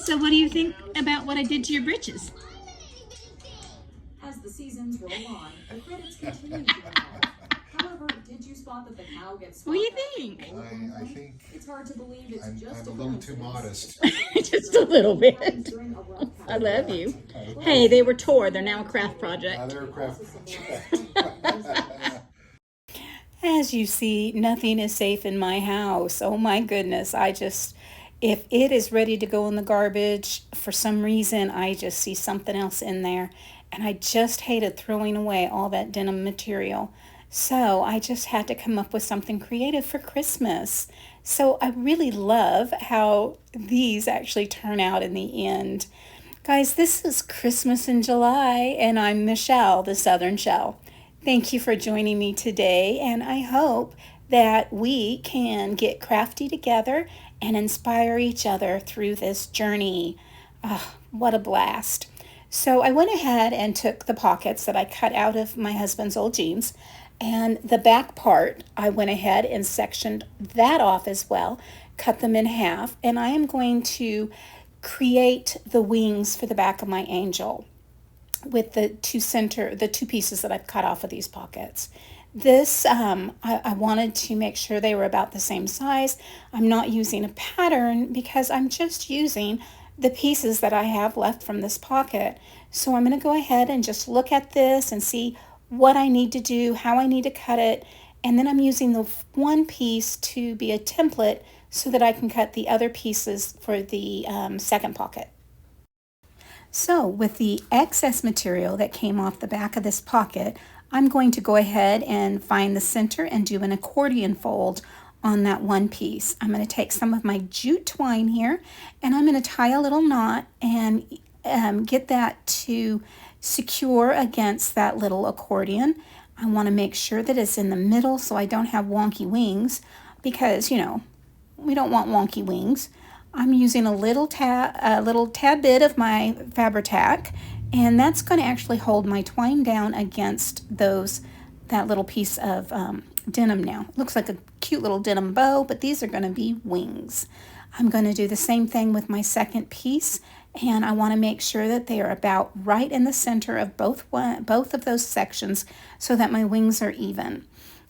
So what do you think about what I did to your britches? As the seasons roll on, the credits continue to evolve. However, did you spot that the cow gets What do you think? I think It's hard to believe it's just I'm a little too modest. Just a little bit. I love you. Hey, they were tore. They're now a craft project. Now they're a craft project. As you see, nothing is safe in my house. Oh my goodness. If it is ready to go in the garbage, for some reason, I just see something else in there. And I just hated throwing away all that denim material. So I just had to come up with something creative for Christmas. So I really love how these actually turn out in the end. Guys, this is Christmas in July, and I'm Michelle, the Southern Shell. Thank you for joining me today, and I hope that we can get crafty together and inspire each other through this journey. Oh, what a blast. So I went ahead and took the pockets that I cut out of my husband's old jeans, and the back part, I went ahead and sectioned that off as well, cut them in half, and I am going to create the wings for the back of my angel with the two pieces that I've cut off of these pockets. This, I wanted to make sure they were about the same size. I'm not using a pattern because I'm just using the pieces that I have left from this pocket. So I'm going to go ahead and just look at this and see what I need to do, how I need to cut it, and then I'm using the one piece to be a template so that I can cut the other pieces for the second pocket. So with the excess material that came off the back of this pocket, I'm going to go ahead and find the center and do an accordion fold on that one piece. I'm going to take some of my jute twine here and I'm going to tie a little knot and get that to secure against that little accordion. I want to make sure that it's in the middle so I don't have wonky wings because, you know, we don't want wonky wings. I'm using a little tad bit of my Fabri-Tac, and that's going to actually hold my twine down against that little piece of denim now. Looks like a cute little denim bow, but these are going to be wings. I'm going to do the same thing with my second piece, and I want to make sure that they are about right in the center of both of those sections so that my wings are even.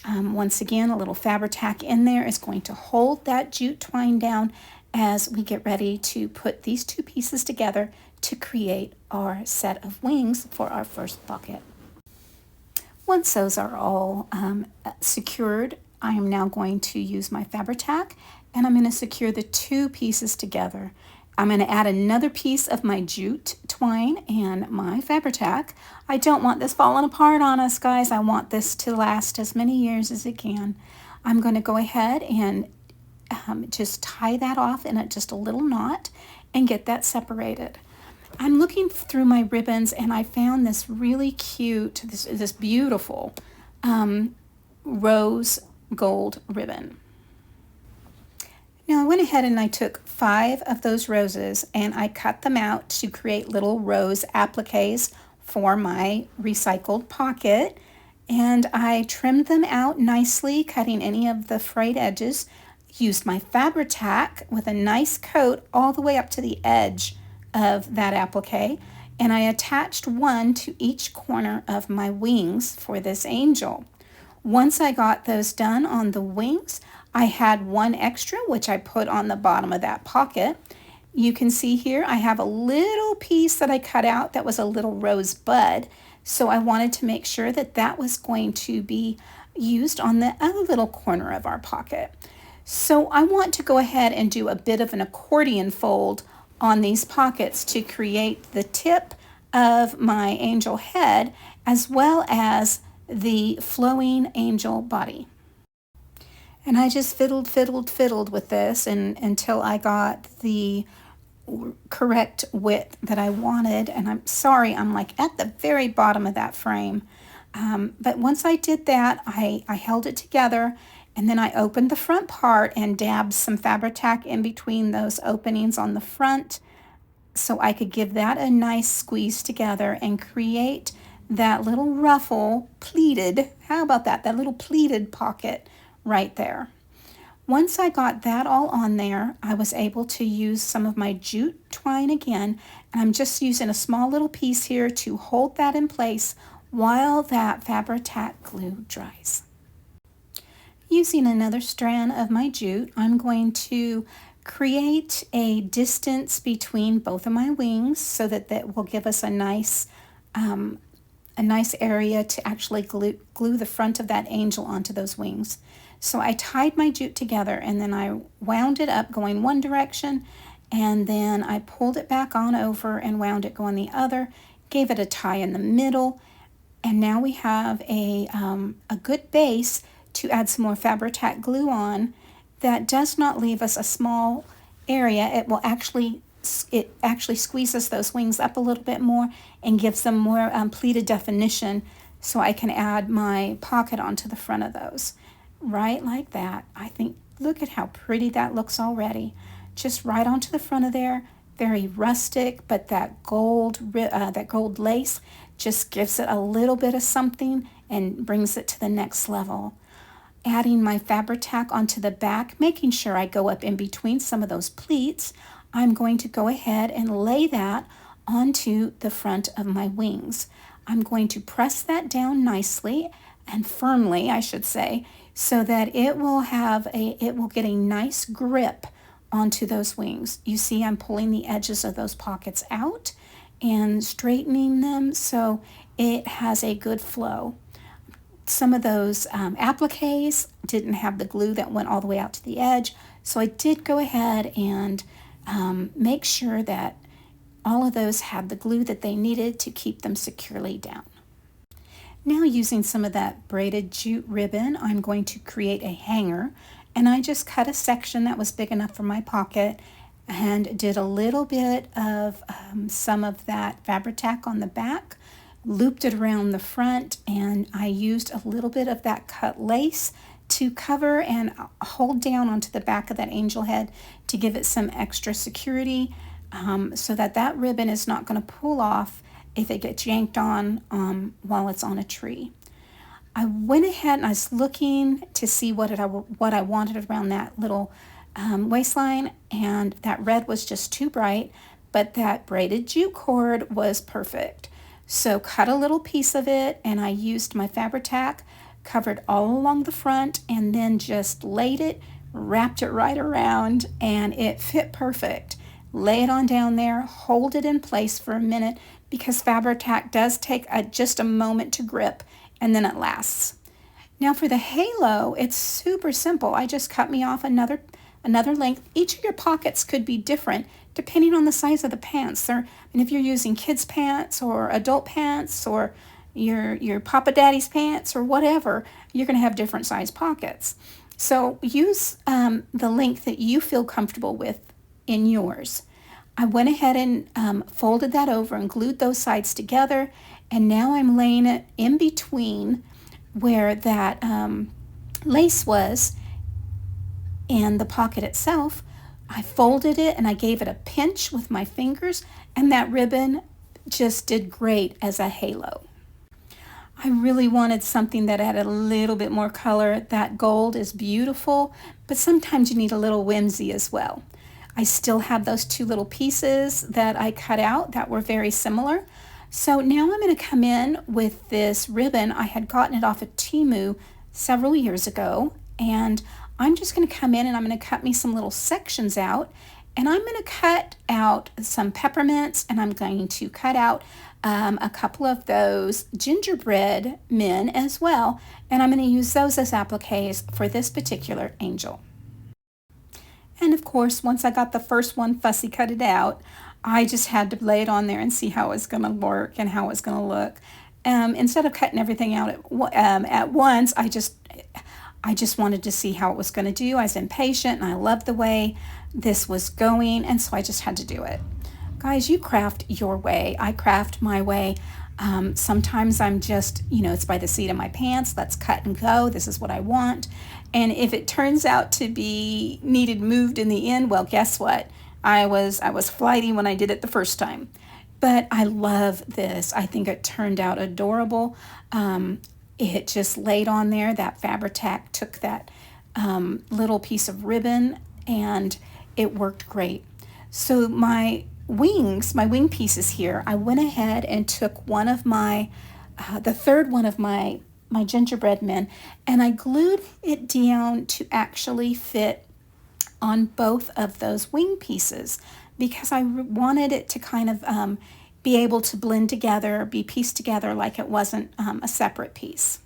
Once again, a little Fabri-Tac in there is going to hold that jute twine down as we get ready to put these two pieces together to create our set of wings for our first pocket. Once those are all secured, I am now going to use my Fabri-Tac and I'm going to secure the two pieces together. I'm going to add another piece of my jute twine and my Fabri-Tac. I don't want this falling apart on us, guys. I want this to last as many years as it can. I'm going to go ahead and just tie that off in just a little knot and get that separated. I'm looking through my ribbons and I found this really cute, this beautiful rose gold ribbon. Now I went ahead and I took 5 of those roses and I cut them out to create little rose appliques for my recycled pocket, and I trimmed them out nicely, cutting any of the frayed edges. Used my Fabri-Tac with a nice coat all the way up to the edge of that applique, and I attached one to each corner of my wings for this angel. Once I got those done on the wings, I had one extra which I put on the bottom of that pocket. You can see here I have a little piece that I cut out that was a little rose bud, so I wanted to make sure that that was going to be used on the other little corner of our pocket. So I want to go ahead and do a bit of an accordion fold on these pockets to create the tip of my angel head as well as the flowing angel body. And I just fiddled with this until I got the correct width that I wanted. And I'm sorry, I'm like at the very bottom of that frame. But once I did that, I held it together, and then I opened the front part and dabbed some Fabri-Tac in between those openings on the front so I could give that a nice squeeze together and create that little ruffle pleated, how about that little pleated pocket right there. Once I got that all on there, I was able to use some of my jute twine again, and I'm just using a small little piece here to hold that in place while that Fabri-Tac glue dries. Using another strand of my jute, I'm going to create a distance between both of my wings so that that will give us a nice area to actually glue the front of that angel onto those wings. So I tied my jute together and then I wound it up going one direction, and then I pulled it back on over and wound it going the other, gave it a tie in the middle, and now we have a good base to add some more Fabri-Tac glue on that does not leave us a small area. It actually squeezes those wings up a little bit more and gives them more pleated definition, so I can add my pocket onto the front of those. Right like that. I think, look at how pretty that looks already. Just right onto the front of there. Very rustic, but that gold lace just gives it a little bit of something and brings it to the next level. Adding my Fabri-Tac onto the back, making sure I go up in between some of those pleats, I'm going to go ahead and lay that onto the front of my wings. I'm going to press that down nicely and firmly, I should say, so that it will get a nice grip onto those wings. You see, I'm pulling the edges of those pockets out and straightening them so it has a good flow. Some of those appliques didn't have the glue that went all the way out to the edge, so I did go ahead and make sure that all of those had the glue that they needed to keep them securely down. Now, using some of that braided jute ribbon, I'm going to create a hanger, and I just cut a section that was big enough for my pocket and did a little bit of some of that Fabri-Tac on the back, looped it around the front, and I used a little bit of that cut lace to cover and hold down onto the back of that angel head to give it some extra security, so that ribbon is not going to pull off if it gets yanked on while it's on a tree. I went ahead and I was looking to see what I wanted around that little waistline, and that red was just too bright, but that braided jute cord was perfect. So cut a little piece of it, and I used my Fabri-Tac, covered all along the front, and then just laid it, wrapped it right around, and it fit perfect. Lay it on down there, hold it in place for a minute, because Fabri-Tac does take just a moment to grip, and then it lasts. Now for the halo, it's super simple. I just cut me off another length. Each of your pockets could be different depending on the size of the pants. And if you're using kids' pants or adult pants or your Papa Daddy's pants or whatever, you're going to have different size pockets. So use the length that you feel comfortable with in yours. I went ahead and folded that over and glued those sides together, and now I'm laying it in between where that lace was and the pocket itself. I folded it and I gave it a pinch with my fingers, and that ribbon just did great as a halo. I really wanted something that added a little bit more color. That gold is beautiful, but sometimes you need a little whimsy as well. I still have those two little pieces that I cut out that were very similar. So now I'm going to come in with this ribbon. I had gotten it off of Temu several years ago, and I'm just going to come in and I'm going to cut me some little sections out, and I'm going to cut out some peppermints, and I'm going to cut out a couple of those gingerbread men as well, and I'm going to use those as appliques for this particular angel. And of course, once I got the first one fussy cutted out, I just had to lay it on there and see how it's going to work and how it's going to look. Instead of cutting everything out at once, I just wanted to see how it was going to do. I was impatient, and I loved the way this was going, and so I just had to do it. Guys, you craft your way. I craft my way. Sometimes I'm just, it's by the seat of my pants. Let's cut and go. This is what I want. And if it turns out to be needed moved in the end, well, guess what? I was flighty when I did it the first time. But I love this. I think it turned out adorable. It just laid on there. That Fabri-Tac took that little piece of ribbon, and it worked great. So my wings, my wing pieces here, I went ahead and took one of my, the third one of my gingerbread men, and I glued it down to actually fit on both of those wing pieces because I wanted it to kind of be able to blend together, be pieced together like it wasn't a separate piece.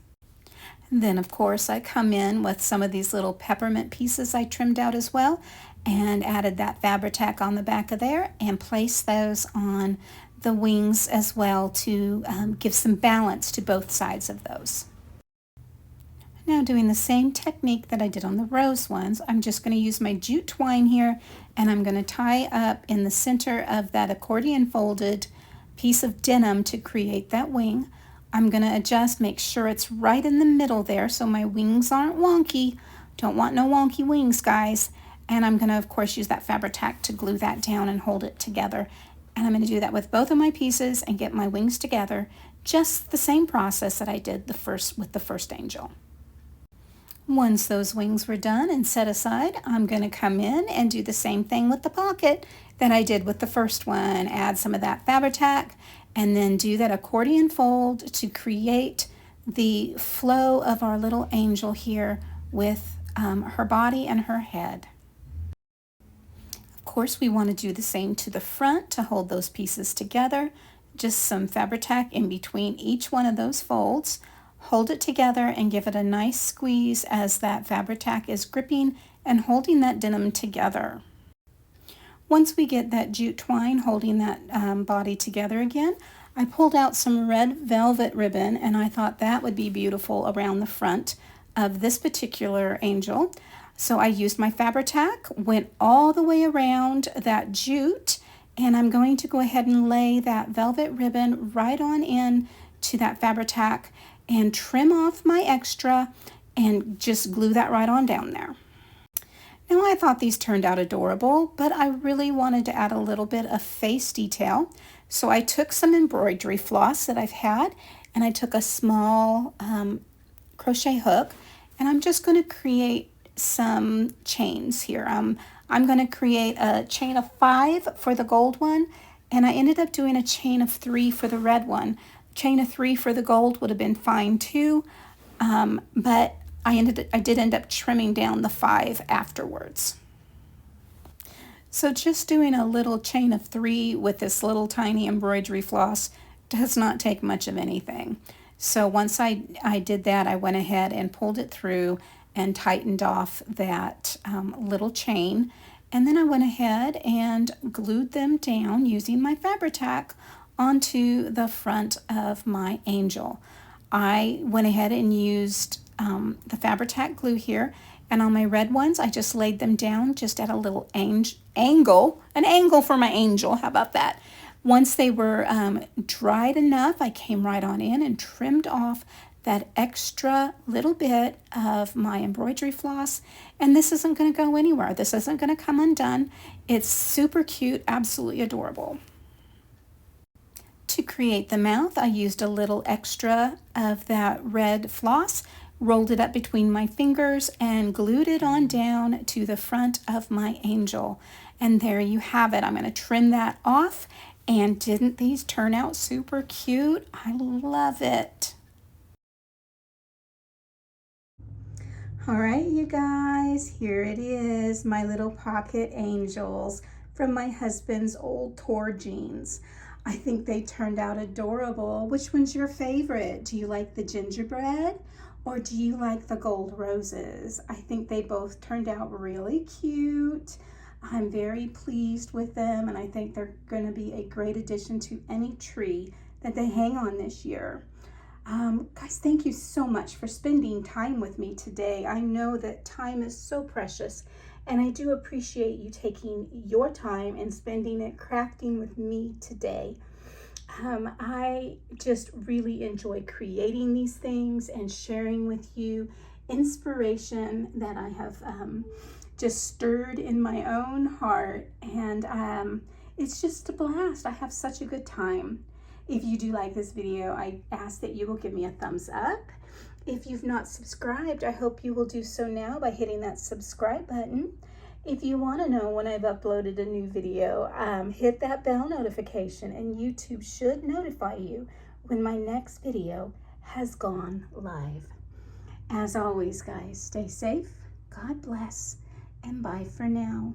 And then of course I come in with some of these little peppermint pieces I trimmed out as well and added that Fabri-Tac on the back of there and placed those on the wings as well to give some balance to both sides of those. Now doing the same technique that I did on the rose ones, I'm just going to use my jute twine here and I'm going to tie up in the center of that accordion folded piece of denim to create that wing. I'm going to adjust, make sure it's right in the middle there so my wings aren't wonky. Don't want no wonky wings, guys. And I'm going to, of course, use that Fabri-Tac to glue that down and hold it together. And I'm going to do that with both of my pieces and get my wings together. Just the same process that I did with the first angel. Once those wings were done and set aside, I'm going to come in and do the same thing with the pocket that I did with the first one. Add some of that Fabri-Tac and then do that accordion fold to create the flow of our little angel here with her body and her head. Of course, we want to do the same to the front to hold those pieces together. Just some Fabri-Tac in between each one of those folds. Hold it together and give it a nice squeeze as that Fabri-Tac is gripping and holding that denim together. Once we get that jute twine holding that body together again, I pulled out some red velvet ribbon and I thought that would be beautiful around the front of this particular angel. So I used my Fabri-Tac, went all the way around that jute, and I'm going to go ahead and lay that velvet ribbon right on in to that Fabri-Tac and trim off my extra and just glue that right on down there. Now I thought these turned out adorable, but I really wanted to add a little bit of face detail. So I took some embroidery floss that I've had and I took a small crochet hook and I'm just going to create some chains here. I'm going to create a chain of 5 for the gold one and I ended up doing a chain of 3 for the red one. Chain of 3 for the gold would have been fine too, but I did end up trimming down the 5 afterwards. So just doing a little chain of 3 with this little tiny embroidery floss does not take much of anything. So once I did that, I went ahead and pulled it through and tightened off that little chain. And then I went ahead and glued them down using my Fabri-Tac onto the front of my angel. I went ahead and used the Fabri-Tac glue here, and on my red ones I just laid them down just at a little angle, an angle for my angel. How about that? Once they were dried enough, I came right on in and trimmed off that extra little bit of my embroidery floss, and this isn't going to go anywhere. This isn't going to come undone. It's super cute, absolutely adorable. To create the mouth, I used a little extra of that red floss, rolled it up between my fingers, and glued it on down to the front of my angel. And there you have it. I'm going to trim that off. And didn't these turn out super cute? I love it. All right, you guys, here it is, my little pocket angels from my husband's old tour jeans. I think they turned out adorable. Which one's your favorite? Do you like the gingerbread or do you like the gold roses? I think they both turned out really cute. I'm very pleased with them and I think they're going to be a great addition to any tree that they hang on this year. Guys, thank you so much for spending time with me today. I know that time is so precious and I do appreciate you taking your time and spending it crafting with me today. I just really enjoy creating these things and sharing with you inspiration that I have just stirred in my own heart, and it's just a blast. I have such a good time. If you do like this video, I ask that you will give me a thumbs up. If you've not subscribed, I hope you will do so now by hitting that subscribe button. If you want to know when I've uploaded a new video, hit that bell notification and YouTube should notify you when my next video has gone live. As always, guys, stay safe, God bless, and bye for now.